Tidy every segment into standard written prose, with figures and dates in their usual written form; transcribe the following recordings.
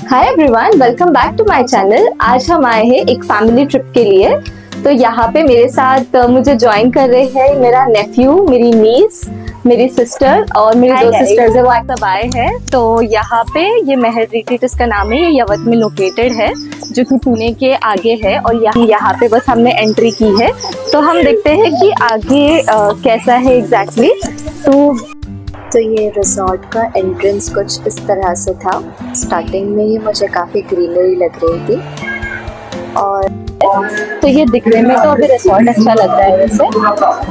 Hi everyone, welcome back to my channel. आज हम आए हैं एक फैमिली ट्रिप के लिए। तो यहाँ पे मेरे साथ मुझे ज्वाइन कर रहे हैं मेरा नेफ्यू, मेरी नीस, मेरी सिस्टर और मेरी दो सिस्टर्स है, वो सब आए हैं। तो यहाँ पे ये महल रिट्रीट इसका नाम है, ये यवत में लोकेटेड है जो कि पुणे के आगे है। और यहाँ पे बस हमने एंट्री की है, तो हम देखते हैं कि आगे कैसा है एग्जैक्टली। तो ये रिजॉर्ट का एंट्रेंस कुछ इस तरह से था। स्टार्टिंग में ही मुझे काफ़ी ग्रीनरी लग रही थी और तो ये दिखने में तो अभी रिजॉर्ट अच्छा लग रहा है वैसे,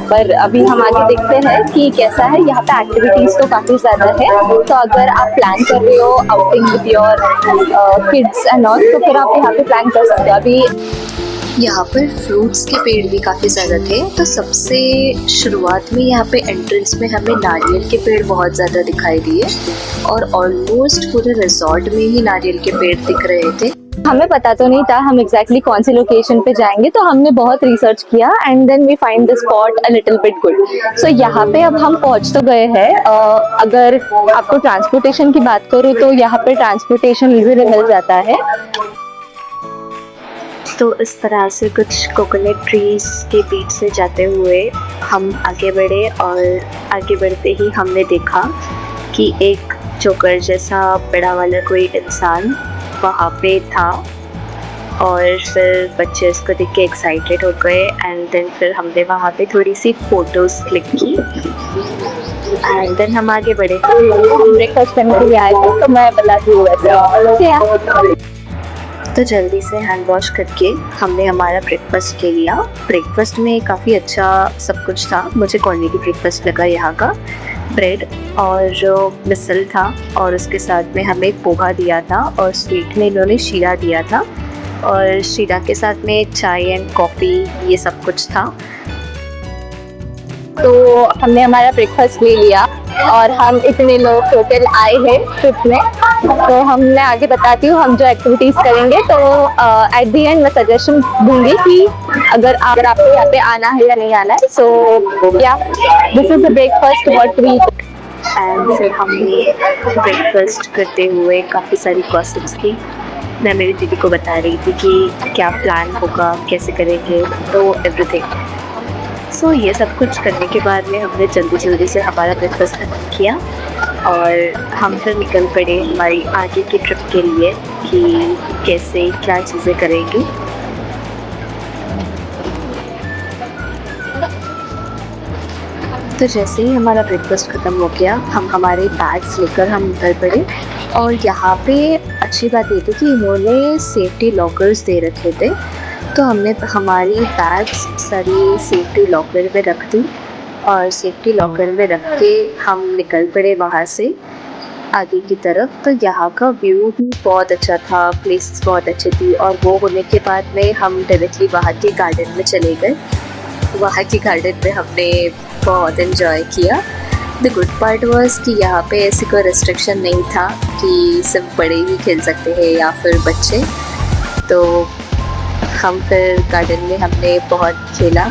पर अभी हम आगे देखते हैं कि कैसा है। यहाँ पे एक्टिविटीज तो काफी ज्यादा है, तो अगर आप प्लान कर रहे हो outing with your kids and all, तो फिर आप यहाँ पे प्लान कर सकते हो। अभी यहाँ पर फ्रूट्स के पेड़ भी काफ़ी ज़्यादा थे। तो सबसे शुरुआत में यहाँ पे एंट्रेंस में हमें नारियल के पेड़ बहुत ज़्यादा दिखाई दिए और ऑलमोस्ट पूरे रिजॉर्ट में ही नारियल के पेड़ दिख रहे थे। हमें पता तो नहीं था हम एग्जैक्टली कौन सी लोकेशन पे जाएंगे, तो हमने बहुत रिसर्च किया and then we find the spot a little bit good. So यहाँ पे अब हम पहुँच तो गए हैं। अगर आपको ट्रांसपोर्टेशन की बात करूँ तो यहाँ पे ट्रांसपोर्टेशन इजीली मिल जाता है। तो इस तरह से कुछ कोकोनट ट्रीज के बीच से जाते हुए हम आगे बढ़े और आगे बढ़ते ही हमने देखा कि एक जोकर जैसा बड़ा वाला कोई इंसान वहाँ पे था और फिर बच्चे उसको देख के एक्साइटेड हो गए एंड देन फिर हमने वहाँ पे थोड़ी सी फोटोज क्लिक की एंड देन हम आगे बढ़े। ब्रेकफास्ट करने के लिए आए थे, तो मैं बताती हूँ वैसे। तो जल्दी से हैंड वॉश करके हमने हमारा ब्रेकफास्ट ले लिया। ब्रेकफास्ट में काफ़ी अच्छा सब कुछ था। मुझे क्वालिटी ब्रेकफास्ट लगा यहाँ का। ब्रेड और मिसल था और उसके साथ में हमें पोहा दिया था और स्वीट में इन्होंने शीरा दिया था और शीरा के साथ में चाय एंड कॉफ़ी, ये सब कुछ था। तो हमने हमारा ब्रेकफास्ट ले लिया और हम इतने लोग टोटल आए हैं ट्रिप में। तो हमने आगे बताती हूँ हम जो एक्टिविटीज करेंगे। तो एट द एंड मैं सजेशन दूंगी कि अगर आपको यहाँ पे आना है या नहीं आना है। So yeah this is the breakfast what we and फिर हमने ब्रेकफास्ट करते हुए काफ़ी सारी गॉसिप्स की। मैं मेरी दीदी को बता रही थी कि क्या प्लान होगा, कैसे करेंगे, तो एवरीथिंग। सो ये सब कुछ करने के बाद में हमने जल्दी से हमारा ब्रेकफास्ट खत्म किया और हम फिर निकल पड़े हमारी आगे की ट्रिप के लिए कि कैसे क्या चीज़ें करेंगे। तो जैसे ही हमारा ब्रेकफास्ट ख़त्म हो गया, हम हमारे बैग्स लेकर हम निकल पड़े। और यहाँ पे अच्छी बात ये थी कि इन्होंने सेफ्टी लॉकर्स दे रखे थे, तो हमने हमारी बैग्स सारी सेफ्टी लॉकर में रख दी और सेफ्टी लॉकर में रख के हम निकल पड़े वहाँ से आगे की तरफ। तो यहाँ का व्यू भी बहुत अच्छा था, प्लेसेस बहुत अच्छी थी और वो होने के बाद में हम डायरेक्टली वहाँ के गार्डन में चले गए। वहाँ के गार्डन में हमने बहुत एंजॉय किया। द गुड पार्ट वॉज कि यहाँ पे ऐसी कोई रिस्ट्रिक्शन नहीं था कि सिर्फ बड़े ही खेल सकते हैं या फिर बच्चे। तो हम फिर गार्डन में हमने बहुत खेला।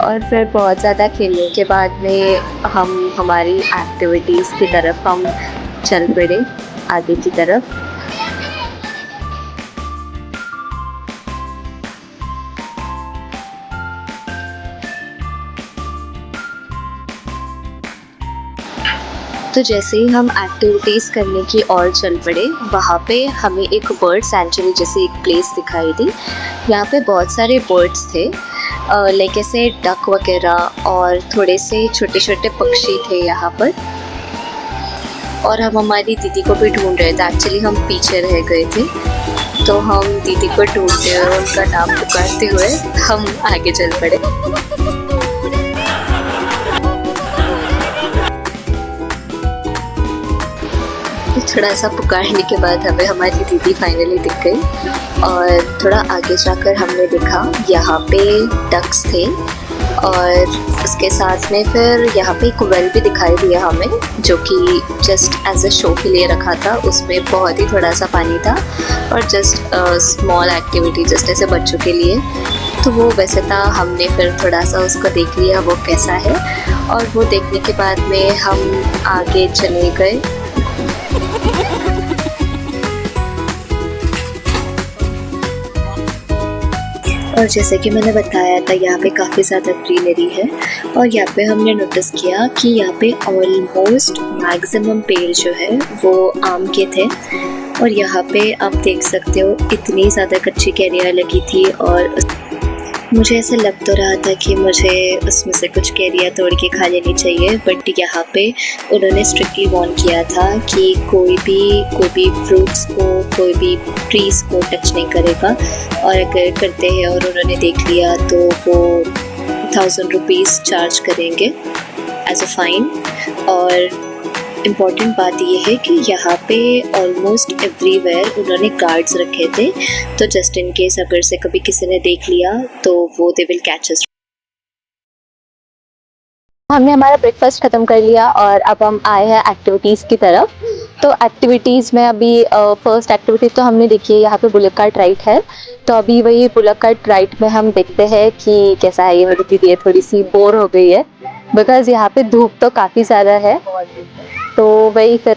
और फिर बहुत ज़्यादा खेलने के बाद में हम हमारी एक्टिविटीज़ की तरफ हम चल पड़े आगे की तरफ। तो जैसे ही हम एक्टिविटीज़ करने की ओर चल पड़े, वहाँ पे हमें एक बर्ड सेंचुरी जैसी एक प्लेस दिखाई दी। यहाँ पे बहुत सारे बर्ड्स थे, लाइक ऐसे डक वगैरह और थोड़े से छोटे छोटे पक्षी थे यहाँ पर। और हम हमारी दीदी को भी ढूंढ रहे थे। एक्चुअली हम पीछे रह गए थे, तो हम दीदी को ढूंढते हुए उनका नाम पुकारते हुए हम आगे चल पड़े। थोड़ा सा पुकारने के बाद हमें हमारी दीदी फाइनली दिख गई और थोड़ा आगे जाकर हमने देखा यहाँ पे डक्स थे और उसके साथ में फिर यहाँ पे एक वेल भी दिखाई दिया हमें, जो कि जस्ट एज अ शो के लिए रखा था। उसमें बहुत ही थोड़ा सा पानी था और जस्ट स्मॉल एक्टिविटी जस्ट ऐसे बच्चों के लिए, तो वो वैसे था। हमने फिर थोड़ा सा उसको देख लिया वो कैसा है, और वो देखने के बाद में हम आगे चले गए। और जैसे कि मैंने बताया था, यहाँ पे काफ़ी ज़्यादा ग्रीनरी है, और यहाँ पे हमने नोटिस किया कि यहाँ पे ऑलमोस्ट मैक्सिमम पेड़ जो है वो आम के थे। और यहाँ पे आप देख सकते हो इतनी ज़्यादा कच्ची कैरियाँ लगी थी, और मुझे ऐसा लग तो रहा था कि मुझे उसमें से कुछ कैरियाँ तोड़ के खा लेनी चाहिए, बट यहाँ पे उन्होंने स्ट्रिक्टली वार्न किया था कि कोई भी फ्रूट्स को, कोई भी ट्रीज़ को टच नहीं करेगा, और अगर करते हैं और उन्होंने देख लिया तो वो 1000 रुपीज़ चार्ज करेंगे एज अ फाइन। और इम्पॉर्टेंट बात ये है कि यहाँ पे ऑलमोस्ट एवरीवेयर उन्होंने गार्ड्स रखे थे, तो जस्ट इन केस अगर से कभी किसी ने देख लिया तो वो दे विल कैच अस। हमने हमारा ब्रेकफास्ट ख़त्म कर लिया और अब हम आए हैं एक्टिविटीज़ की तरफ। तो एक्टिविटीज़ में अभी फर्स्ट एक्टिविटी तो हमने देखी है, यहाँ पे बुलेट कार्ट राइड है। तो अभी वही बुलेट कार्ट राइड में हम देखते हैं कि कैसा है। ये मेरी दीदी थोड़ी सी बोर हो गई है बिकॉज़ यहाँ पे धूप तो काफ़ी ज़्यादा है, तो वही फिर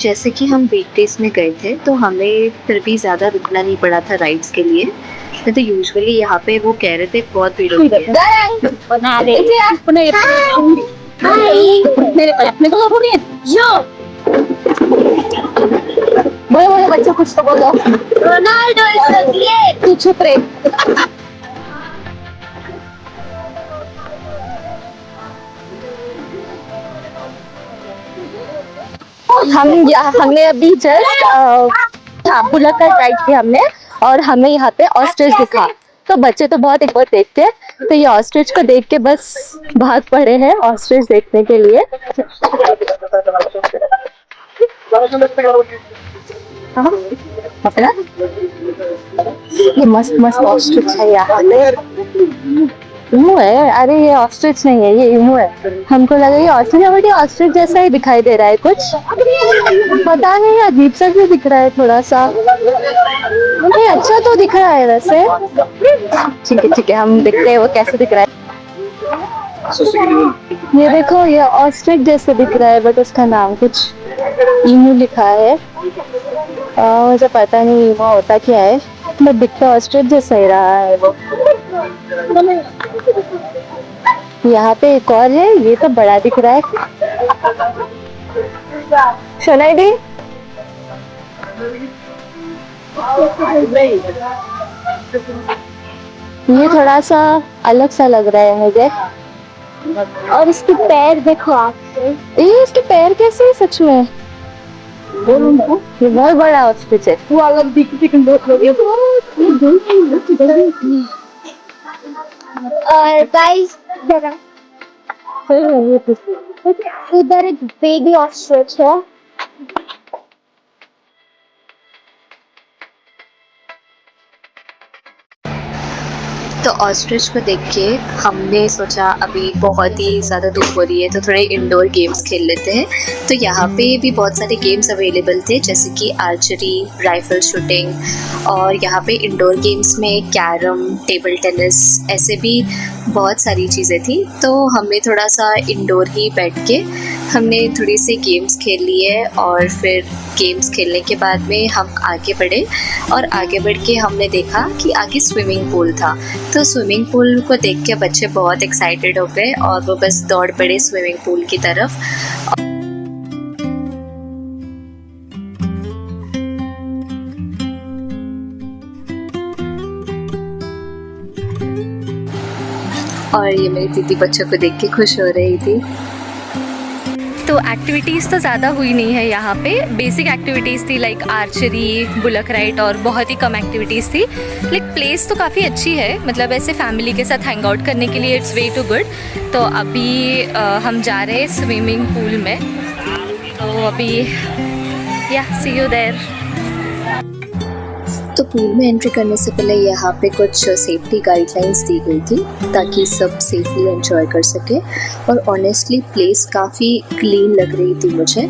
जैसे कि हम वीकडेज में गए थे तो हमें फिर भी ज़्यादा रुकना नहीं पड़ा था राइड्स के लिए। नहीं तो यूजुअली यहाँ पे वो कह रहे थे बहुत भीड़ होती है। बना दे बड़े बड़े बच्चे कुछ तो बोलो। रोनाल्डो तू चुप रहे। हमने अभी जस्ट बुलेट कार्ट राइड की हमने, और हमें यहाँ पे ऑस्ट्रिच दिखा। तो बच्चे तो बहुत एक बार देखते हैं, तो ये ऑस्ट्रिच को देख के बस भाग पड़े हैं ऑस्ट्रिच देखने के लिए। ये मस्त मस्त ऑस्ट्रिच है यहाँ पे। इमू है, अरे ये ऑस्ट्रिच नहीं है, ये इमू है। हमको लगा ये ऑस्ट्रिच है, बट ये ऑस्ट्रिच जैसा ही दिखाई दे रहा है कुछ, पता नहीं, अजीब सा भी दिख रहा है थोड़ा सा। नहीं अच्छा तो दिख रहा है वैसे। ठीक है हम देखते हैं वो कैसे दिख रहा है। ये देखो ये ऑस्ट्रिच जैसे दिख रहा है, बट उसका नाम कुछ इमू लिखा है। मुझे पता नहीं इमू होता क्या है, बट दिखता ऑस्ट्रिच जैसा ही रहा है वो। यहाँ पे एक और है, ये तो बड़ा दिख रहा है। सुनाई दी ये थोड़ा सा अलग सा लग रहा है मुझे। और इसके पैर देखो आप, ये इसके पैर कैसे है सच में। ये बहुत बड़ा ऑस्ट्रिच है। वो अलग और गाइस इधर एक बेबी ऑस्ट्रिच है। तो ऑस्ट्रिच को देख के हमने सोचा अभी बहुत ही ज़्यादा धूप हो रही है तो थोड़े इंडोर गेम्स खेल लेते हैं। तो यहाँ पे भी बहुत सारे गेम्स अवेलेबल थे, जैसे कि आर्चरी, राइफल शूटिंग, और यहाँ पे इंडोर गेम्स में कैरम, टेबल टेनिस, ऐसे भी बहुत सारी चीज़ें थी। तो हमने थोड़ा सा इंडोर ही बैठ के हमने थोड़ी सी गेम्स खेल लिए, और फिर गेम्स खेलने के बाद में हम आगे बढ़े, और आगे बढ़ के हमने देखा कि आगे स्विमिंग पूल था। तो स्विमिंग पूल को देख के बच्चे बहुत एक्साइटेड हो गए और वो बस दौड़ पड़े स्विमिंग पूल की तरफ। और ये मेरी दीदी बच्चों को देख के खुश हो रही थी। तो एक्टिविटीज़ तो ज़्यादा हुई नहीं है यहाँ पे। बेसिक एक्टिविटीज़ थी लाइक आर्चरी, बुलक राइड, और बहुत ही कम एक्टिविटीज़ थी। लाइक प्लेस तो काफ़ी अच्छी है, मतलब ऐसे फैमिली के साथ हैंग आउट करने के लिए इट्स वे टू गुड। तो अभी हम जा रहे हैं स्विमिंग पूल में, तो अभी या सी यू देयर। तो पूल में एंट्री करने से पहले यहाँ पे कुछ सेफ्टी गाइडलाइंस दी गई थी ताकि सब सेफली एंजॉय कर सके। और ऑनेस्टली प्लेस काफ़ी क्लीन लग रही थी मुझे।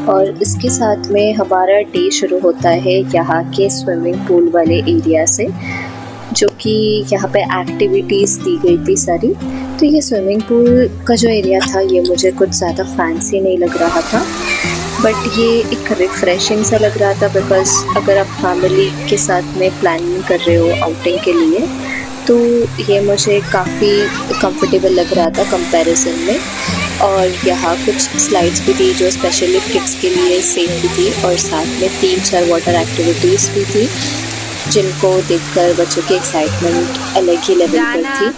और इसके साथ में हमारा डे शुरू होता है यहाँ के स्विमिंग पूल वाले एरिया से, जो कि यहाँ पे एक्टिविटीज़ दी गई थी सारी। तो ये स्विमिंग पूल का जो एरिया था ये मुझे कुछ ज़्यादा फैंसी नहीं लग रहा था, बट ये एक रिफ़्रेशिंग सा लग रहा था। बिकॉज़ अगर आप फैमिली के साथ में प्लानिंग कर रहे हो आउटिंग के लिए तो ये मुझे काफ़ी कंफर्टेबल लग रहा था कंपैरिजन में। और यहाँ कुछ स्लाइड्स भी थी जो स्पेशली किड्स के लिए सेफ भी थी, और साथ में 3-4 वाटर एक्टिविटीज़ भी थी जिनको देखकर बच्चों की एक्साइटमेंट अलग ही लेवल पर थी।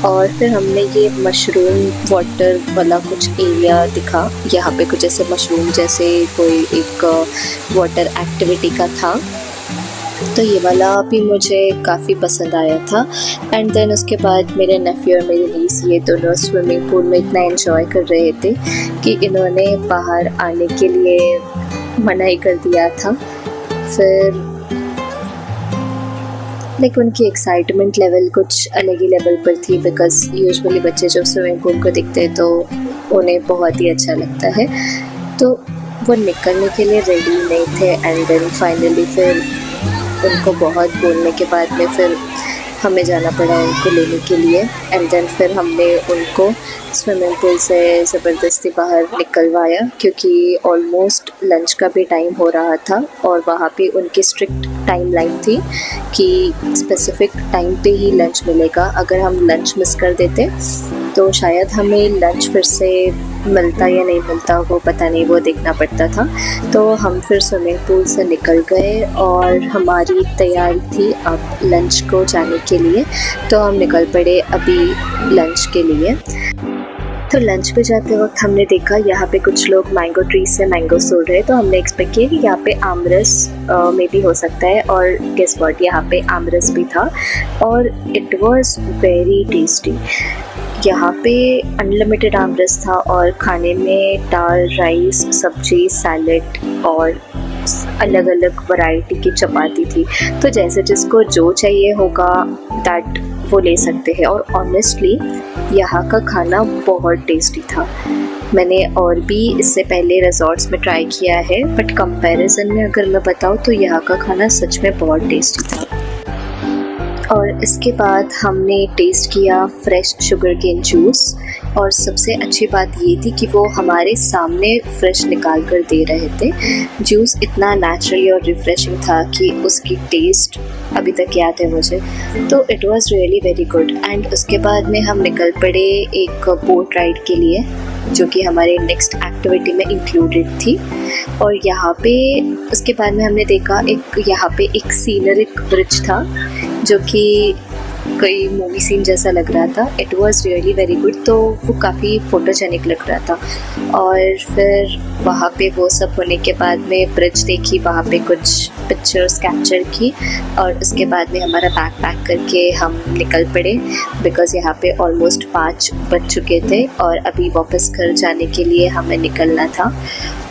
और फिर हमने ये मशरूम वाटर वाला कुछ एरिया दिखा। यहाँ पे कुछ ऐसे मशरूम जैसे कोई एक वाटर एक्टिविटी का था, तो ये वाला भी मुझे काफ़ी पसंद आया था। एंड देन उसके बाद मेरे नेफ्यू और मेरी नीस ये दोनों स्विमिंग पूल में इतना एंजॉय कर रहे थे कि इन्होंने बाहर आने के लिए मना ही कर दिया था। फिर लेकिन उनकी एक्साइटमेंट लेवल कुछ अलग ही लेवल पर थी, बिकॉज़ यूजुअली बच्चे जब स्विमिंग पूल को दिखते हैं तो उन्हें बहुत ही अच्छा लगता है। तो वो निकलने के लिए रेडी नहीं थे। एंड देन फाइनली फिर उनको बहुत बोलने के बाद में फिर हमें जाना पड़ा उनको लेने के लिए। एंड देन फिर हमने उनको स्विमिंग पूल से ज़बरदस्ती बाहर निकलवाया, क्योंकि ऑलमोस्ट लंच का भी टाइम हो रहा था और वहाँ पे उनकी स्ट्रिक्ट टाइम लाइन थी कि स्पेसिफिक टाइम पे ही लंच मिलेगा। अगर हम लंच मिस कर देते तो शायद हमें लंच फिर से मिलता या नहीं मिलता वो पता नहीं, वो देखना पड़ता था। तो हम फिर स्विमिंग पूल से निकल गए और हमारी तैयारी थी अब लंच को जाने के लिए। तो हम निकल पड़े अभी लंच के लिए। तो लंच पे जाते वक्त हमने देखा यहाँ पे कुछ लोग मैंगो ट्री से मैंगो तोड़ रहे, तो हमने एक्सपेक्ट किया कि यहाँ पे आमरस में भी हो सकता है। और गेस व्हाट, यहाँ पे आमरस भी था और इट वाज वेरी टेस्टी। यहाँ पे अनलिमिटेड आमरस था और खाने में दाल, राइस, सब्जी, सैलेड और अलग अलग वैरायटी की चपाती थी। तो जैसे जिसको जो चाहिए होगा दैट वो ले सकते हैं। और ऑनेस्टली यहाँ का खाना बहुत टेस्टी था। मैंने और भी इससे पहले रिजॉर्ट्स में ट्राई किया है, बट कंपैरिजन में अगर मैं बताऊँ तो यहाँ का खाना सच में बहुत टेस्टी था। और इसके बाद हमने टेस्ट किया फ्रेश शुगर केन जूस, और सबसे अच्छी बात ये थी कि वो हमारे सामने फ्रेश निकाल कर दे रहे थे। जूस इतना नेचुरली और रिफ्रेशिंग था कि उसकी टेस्ट अभी तक याद है मुझे। तो it was really very good. And उसके बाद में हम निकल पड़े एक बोट राइड के लिए, जो कि हमारे नेक्स्ट एक्टिविटी में इंक्लूडेड थी। और यहाँ पे उसके बाद में हमने देखा यहाँ पे एक सीनरिक ब्रिज था जो कि कोई मूवी सीन जैसा लग रहा था। It was really very good. तो वो काफ़ी फोटोजेनिक लग रहा था। और फिर वहाँ पे वो सब होने के बाद में ब्रिज देखी, वहाँ पे कुछ पिक्चर्स कैप्चर की, और उसके बाद में हमारा बैग पैक करके हम निकल पड़े, बिकॉज़ यहाँ पे ऑलमोस्ट 5 बज चुके थे और अभी वापस घर जाने के लिए हमें निकलना था।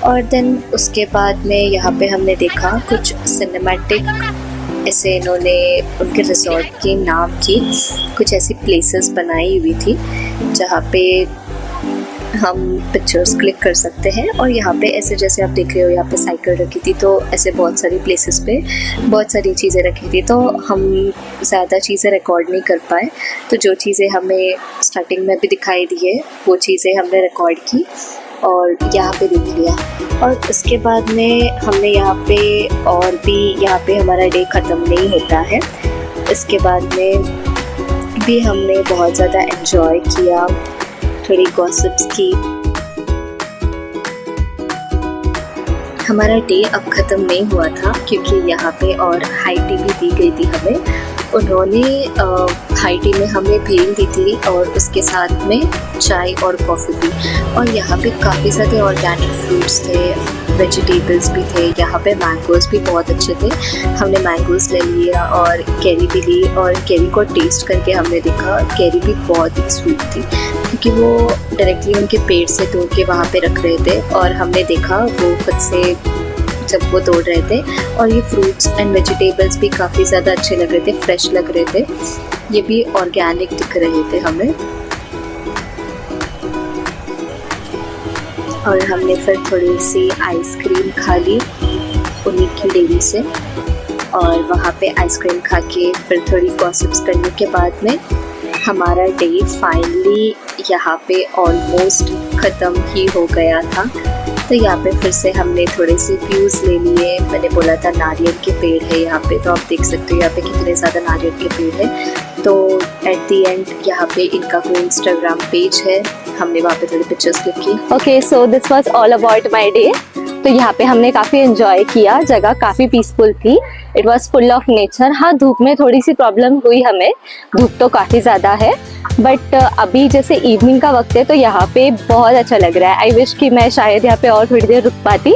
और देन उसके बाद में यहाँ पे हमने देखा कुछ सिनेमैटिक ऐसे इन्होंने उनके रिजॉर्ट के नाम की कुछ ऐसी प्लेसेस बनाई हुई थी जहाँ पे हम पिक्चर्स क्लिक कर सकते हैं। और यहाँ पे ऐसे जैसे आप देख रहे हो यहाँ पे साइकिल रखी थी, तो ऐसे बहुत सारी प्लेसेस पे बहुत सारी चीज़ें रखी थी। तो हम ज़्यादा चीज़ें रिकॉर्ड नहीं कर पाए, तो जो चीज़ें हमें स्टार्टिंग में भी दिखाई दी है वो चीज़ें हमने रिकॉर्ड की और यहाँ पे देख लिया। और उसके बाद में हमने यहाँ पे हमारा डे ख़त्म नहीं होता है। इसके बाद में भी हमने बहुत ज़्यादा एंजॉय किया, थोड़ी गॉसिप्स की। हमारा डे अब ख़त्म नहीं हुआ था क्योंकि यहाँ पे और हाई टी भी दी गई थी हमें। उन्होंने हाई टी में हमें भेल दी थी और उसके साथ में चाय और कॉफ़ी भी। और यहाँ पे काफ़ी सारे ऑर्गेनिक फ्रूट्स थे, वेजिटेबल्स भी थे। यहाँ पे मैंगोज़ भी बहुत अच्छे थे। हमने मैंगोज़ ले लिया और कैरी भी ली, और कैरी को टेस्ट करके हमने देखा कैरी भी बहुत ही स्वीट थी, क्योंकि वो डायरेक्टली उनके पेड़ से तोड़ के वहाँ पे रख रहे थे। और हमने देखा वो खुद से जब वो तोड़ रहे थे। और ये फ्रूट्स एंड वेजिटेबल्स भी काफ़ी ज़्यादा अच्छे लग रहे थे, फ्रेश लग रहे थे, ये भी ऑर्गेनिक दिख रहे थे हमें। और हमने फिर थोड़ी सी आइसक्रीम खा ली उन्हीं की डेयरी से, और वहाँ पे आइसक्रीम खा के फिर थोड़ी गॉसिप्स करने के बाद में हमारा डे फाइनली यहाँ पे ऑलमोस्ट ख़त्म ही हो गया था। तो यहाँ पे फिर से हमने थोड़े से व्यूज़ ले लिए। मैंने बोला था नारियल के पेड़ है यहाँ पे, तो आप देख सकते हो यहाँ पे कितने ज़्यादा नारियल के पेड़ है। तो एट दी एंड यहाँ पे इनका कोई इंस्टाग्राम पेज है, हमने वहाँ पे थोड़ी पिक्चर्स क्लिक की। Okay, so this was all about my day. तो यहाँ पे हमने काफ़ी एंजॉय किया, जगह काफ़ी पीसफुल थी, it was full of nature. हाँ, धूप में थोड़ी सी प्रॉब्लम हुई हमें, धूप तो काफ़ी ज़्यादा है, बट अभी जैसे इवनिंग का वक्त है तो यहाँ पे बहुत अच्छा लग रहा है। आई विश कि मैं शायद यहाँ पे और थोड़ी देर रुक पाती,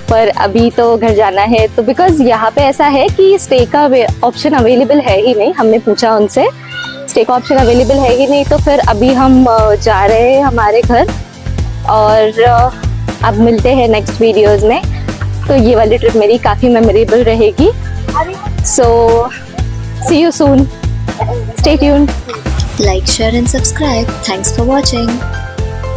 पर अभी तो घर जाना है। तो बिकॉज यहाँ पे ऐसा है कि स्टे का ऑप्शन अवेलेबल है ही नहीं, हमने पूछा उनसे स्टे का ऑप्शन अवेलेबल है ही नहीं, तो फिर अभी हम जा रहे हैं हमारे घर, और अब मिलते हैं नेक्स्ट वीडियोस में। तो ये वाली ट्रिप मेरी काफ़ी मेमोरेबल रहेगी। So see you soon, stay tuned. Like, share and subscribe. Thanks for watching.